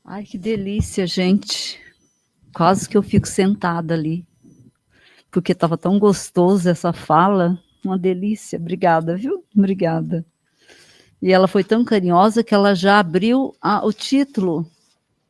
Ai, que delícia, gente. Quase que eu fico sentada ali, porque estava tão gostoso essa fala. Uma delícia. Obrigada, viu? Obrigada. E ela foi tão carinhosa que ela já abriu o título,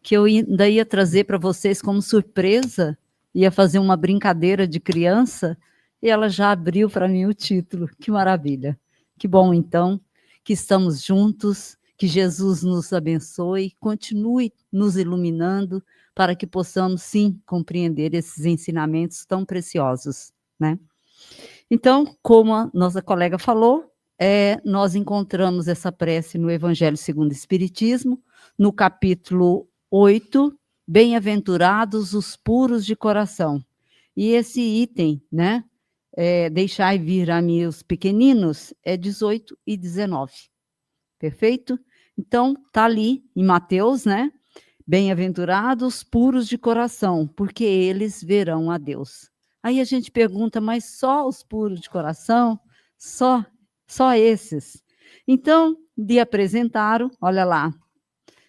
que eu ainda ia trazer para vocês como surpresa, ia fazer uma brincadeira de criança, e ela já abriu para mim o título. Que maravilha. Que bom, então, que estamos juntos, que Jesus nos abençoe, continue nos iluminando, para que possamos, sim, compreender esses ensinamentos tão preciosos, né? Então, como a nossa colega falou, nós encontramos essa prece no Evangelho segundo o Espiritismo, no capítulo 8, Bem-aventurados os puros de coração. E esse item, né, deixai vir a mim os pequeninos, é 18 e 19. Perfeito? Então, está ali em Mateus, né? Bem-aventurados puros de coração, porque eles verão a Deus. Aí a gente pergunta, mas só os puros de coração? Só esses? Então, lhe apresentaram, olha lá,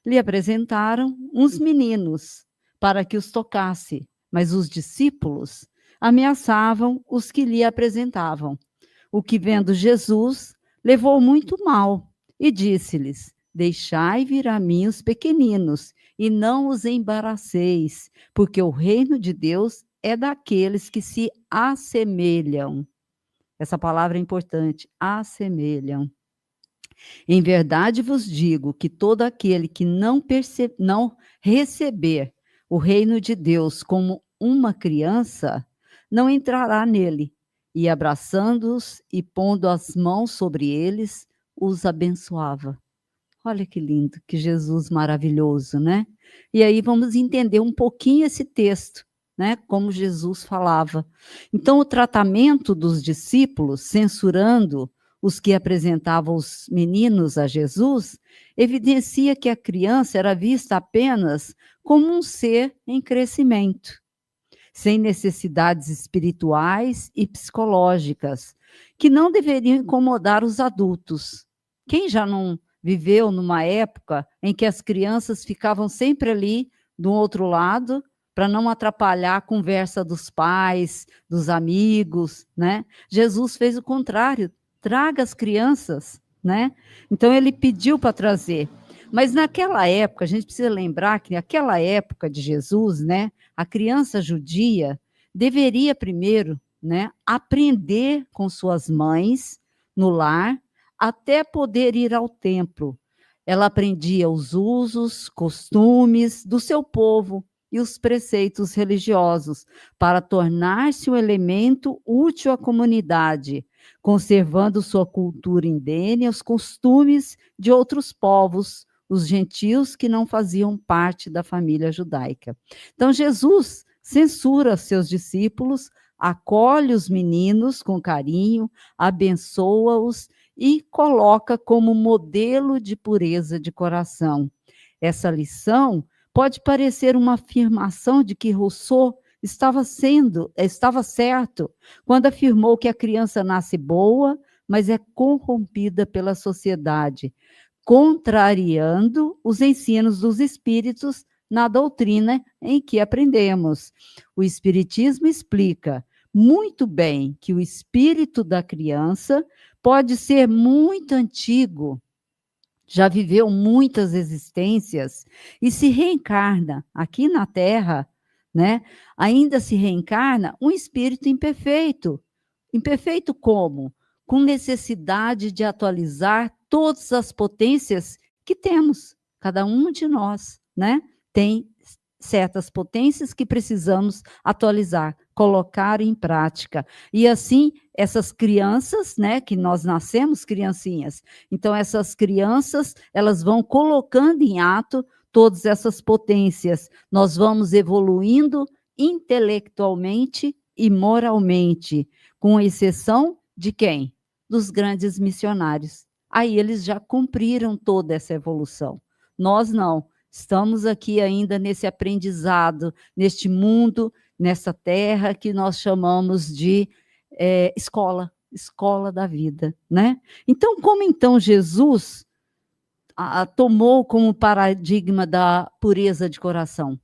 lhe apresentaram uns meninos para que os tocasse, mas os discípulos ameaçavam os que lhe apresentavam. O que, vendo Jesus, levou muito mal e disse-lhes: Deixai vir a mim os pequeninos e não os embaraceis, porque o reino de Deus é daqueles que se assemelham. Essa palavra é importante, assemelham. Em verdade vos digo que todo aquele que não receber o reino de Deus como uma criança, não entrará nele. E abraçando-os e pondo as mãos sobre eles, os abençoava. Olha que lindo, que Jesus maravilhoso, né? E aí vamos entender um pouquinho esse texto, né? Como Jesus falava. Então, o tratamento dos discípulos, censurando os que apresentavam os meninos a Jesus, evidencia que a criança era vista apenas como um ser em crescimento, sem necessidades espirituais e psicológicas, que não deveriam incomodar os adultos. Quem já não viveu numa época em que as crianças ficavam sempre ali do outro lado para não atrapalhar a conversa dos pais, dos amigos, né? Jesus fez o contrário, traga as crianças, né? Então ele pediu para trazer. Mas naquela época, a gente precisa lembrar que naquela época de Jesus, né, a criança judia deveria primeiro, né, aprender com suas mães no lar até poder ir ao templo. Ela aprendia os usos, costumes do seu povo e os preceitos religiosos para tornar-se um elemento útil à comunidade, conservando sua cultura indene, os costumes de outros povos, os gentios que não faziam parte da família judaica. Então, Jesus censura seus discípulos, acolhe os meninos com carinho, abençoa-os e coloca como modelo de pureza de coração. Essa lição pode parecer uma afirmação de que Rousseau estava certo quando afirmou que a criança nasce boa, mas é corrompida pela sociedade, contrariando os ensinos dos espíritos na doutrina em que aprendemos. O Espiritismo explica muito bem que o espírito da criança pode ser muito antigo, já viveu muitas existências e se reencarna aqui na Terra, né? Ainda se reencarna um espírito imperfeito. Imperfeito como? Com necessidade de atualizar todas as potências que temos, cada um de nós, né? Tem certas potências que precisamos atualizar, colocar em prática. E assim, essas crianças, né, que nós nascemos criancinhas, então essas crianças, elas vão colocando em ato todas essas potências. Nós vamos evoluindo intelectualmente e moralmente, com exceção de quem? Dos grandes missionários. Aí eles já cumpriram toda essa evolução. Nós não. Estamos aqui ainda nesse aprendizado, neste mundo, nessa terra que nós chamamos de escola da vida, né? Então, como então Jesus tomou como paradigma da pureza de coração.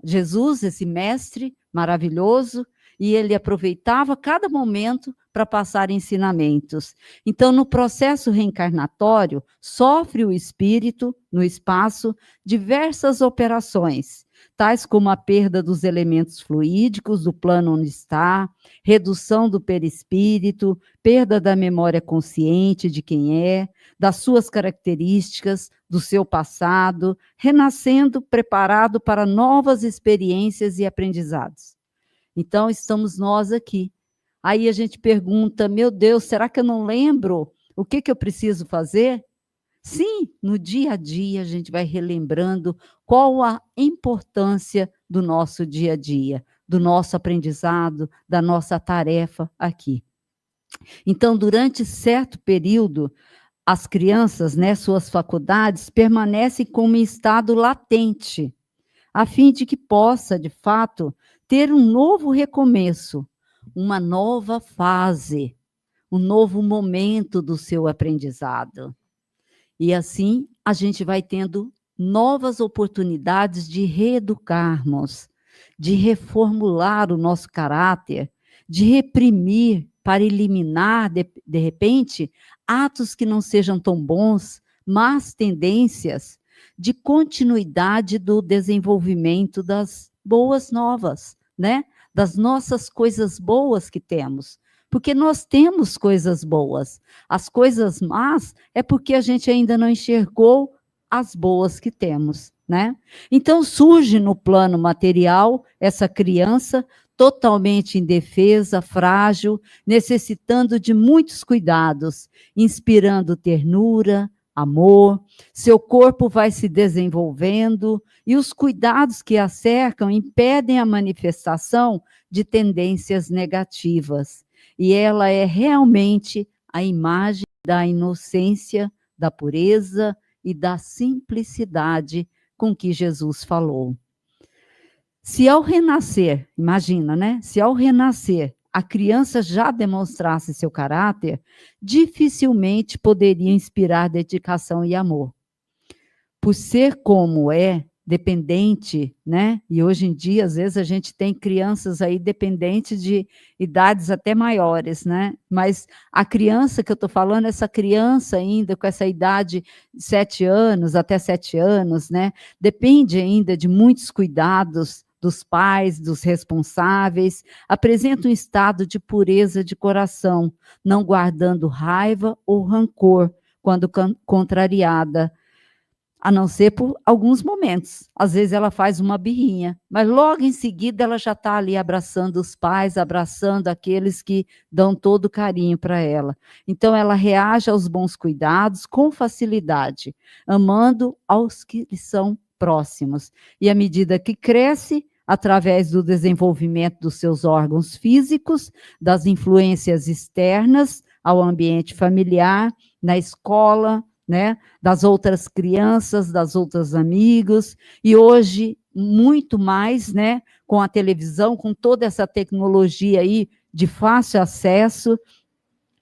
Jesus, esse mestre maravilhoso, e ele aproveitava cada momento para passar ensinamentos. Então, no processo reencarnatório, sofre o espírito, no espaço, diversas operações, tais como a perda dos elementos fluídicos do plano onde está, redução do perispírito, perda da memória consciente de quem é, das suas características, do seu passado, renascendo preparado para novas experiências e aprendizados. Então, estamos nós aqui. Aí a gente pergunta, meu Deus, será que eu não lembro o que eu preciso fazer? Sim, no dia a dia a gente vai relembrando qual a importância do nosso dia a dia, do nosso aprendizado, da nossa tarefa aqui. Então, durante certo período, as crianças, né, suas faculdades, permanecem como em estado latente, a fim de que possa, de fato, ter um novo recomeço, uma nova fase, um novo momento do seu aprendizado. E assim, a gente vai tendo novas oportunidades de reeducarmos, de reformular o nosso caráter, de reprimir para eliminar, de repente, atos que não sejam tão bons, más tendências, de continuidade do desenvolvimento das boas novas, né? Das nossas coisas boas que temos. Porque nós temos coisas boas. As coisas más é porque a gente ainda não enxergou as boas que temos, né? Então surge no plano material essa criança totalmente indefesa, frágil, necessitando de muitos cuidados, inspirando ternura, amor, seu corpo vai se desenvolvendo e os cuidados que a cercam impedem a manifestação de tendências negativas. E ela é realmente a imagem da inocência, da pureza e da simplicidade com que Jesus falou. Se ao renascer, imagina, né? Se ao renascer a criança já demonstrasse seu caráter, dificilmente poderia inspirar dedicação e amor. Por ser como é, dependente, né? E hoje em dia, às vezes, a gente tem crianças aí dependentes de idades até maiores, né? Mas a criança que eu estou falando, essa criança ainda com essa idade de 7 anos, até 7 anos, né? Depende ainda de muitos cuidados dos pais, dos responsáveis, apresenta um estado de pureza de coração, não guardando raiva ou rancor quando contrariada, a não ser por alguns momentos. Às vezes ela faz uma birrinha, mas logo em seguida ela já está ali abraçando os pais, abraçando aqueles que dão todo o carinho para ela. Então ela reage aos bons cuidados com facilidade, amando aos que lhe são próximos. E à medida que cresce, através do desenvolvimento dos seus órgãos físicos, das influências externas ao ambiente familiar, na escola, né, das outras crianças, das outros amigos, e hoje muito mais, né, com a televisão, com toda essa tecnologia aí de fácil acesso,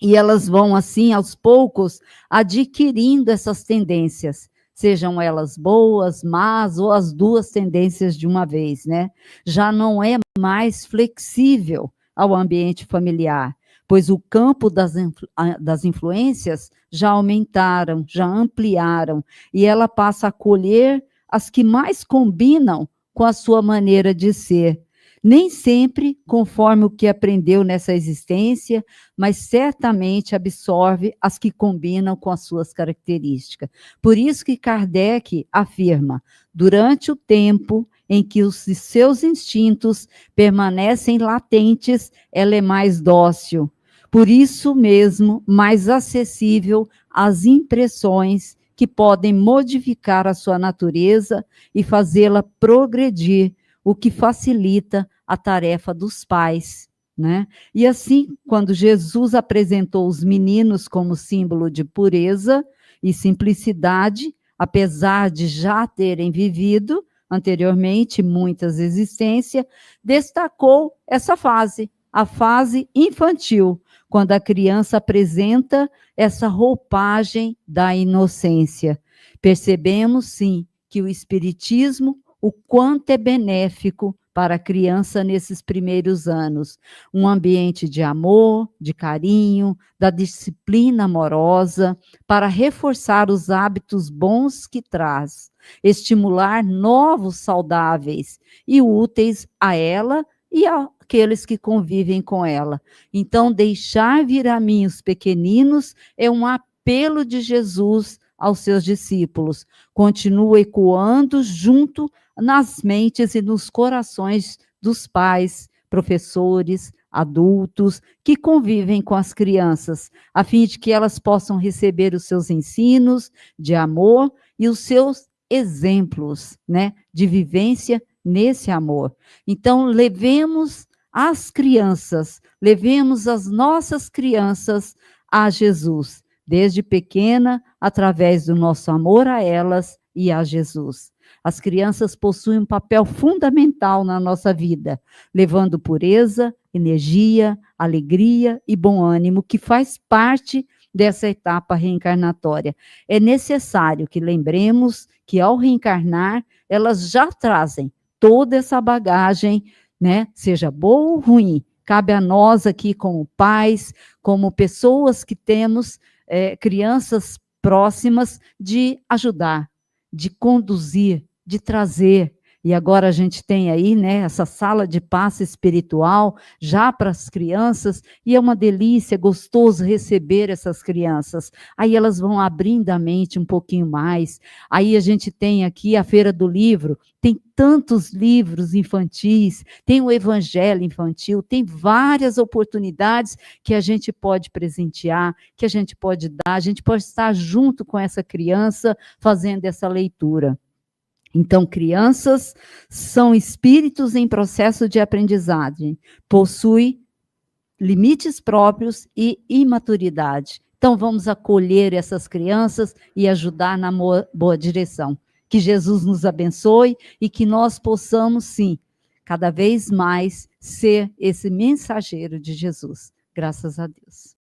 e elas vão assim, aos poucos, adquirindo essas tendências, sejam elas boas, más, ou as duas tendências de uma vez, né? Já não é mais flexível ao ambiente familiar, pois o campo das influências já aumentaram, já ampliaram, e ela passa a colher as que mais combinam com a sua maneira de ser. Nem sempre conforme o que aprendeu nessa existência, mas certamente absorve as que combinam com as suas características. Por isso que Kardec afirma, durante o tempo em que os seus instintos permanecem latentes, ela é mais dócil. Por isso mesmo, mais acessível às impressões que podem modificar a sua natureza e fazê-la progredir, o que facilita a tarefa dos pais, né? E assim, quando Jesus apresentou os meninos como símbolo de pureza e simplicidade, apesar de já terem vivido anteriormente muitas existências, destacou essa fase, a fase infantil, quando a criança apresenta essa roupagem da inocência. Percebemos, sim, que o Espiritismo, o quanto é benéfico para a criança nesses primeiros anos. Um ambiente de amor, de carinho, da disciplina amorosa, para reforçar os hábitos bons que traz, estimular novos saudáveis e úteis a ela e àqueles que convivem com ela. Então, deixar vir a mim os pequeninos é um apelo de Jesus aos seus discípulos. Continua ecoando junto nas mentes e nos corações dos pais, professores, adultos que convivem com as crianças, a fim de que elas possam receber os seus ensinos de amor e os seus exemplos, né, de vivência nesse amor. Então, levemos as crianças, levemos as nossas crianças a Jesus, desde pequena, através do nosso amor a elas e a Jesus. As crianças possuem um papel fundamental na nossa vida, levando pureza, energia, alegria e bom ânimo, que faz parte dessa etapa reencarnatória. É necessário que lembremos que, ao reencarnar, elas já trazem toda essa bagagem, né? Seja boa ou ruim. Cabe a nós aqui, como pais, como pessoas que temos crianças próximas, de ajudar, de conduzir, de trazer. E agora a gente tem aí, né, essa sala de passe espiritual já para as crianças, e é uma delícia, gostoso receber essas crianças. Aí elas vão abrindo a mente um pouquinho mais. Aí a gente tem aqui a Feira do Livro, tem tantos livros infantis, tem o Evangelho infantil, tem várias oportunidades que a gente pode presentear, que a gente pode dar, a gente pode estar junto com essa criança fazendo essa leitura. Então, crianças são espíritos em processo de aprendizagem, possuem limites próprios e imaturidade. Então, vamos acolher essas crianças e ajudar na boa direção. Que Jesus nos abençoe e que nós possamos, sim, cada vez mais ser esse mensageiro de Jesus. Graças a Deus.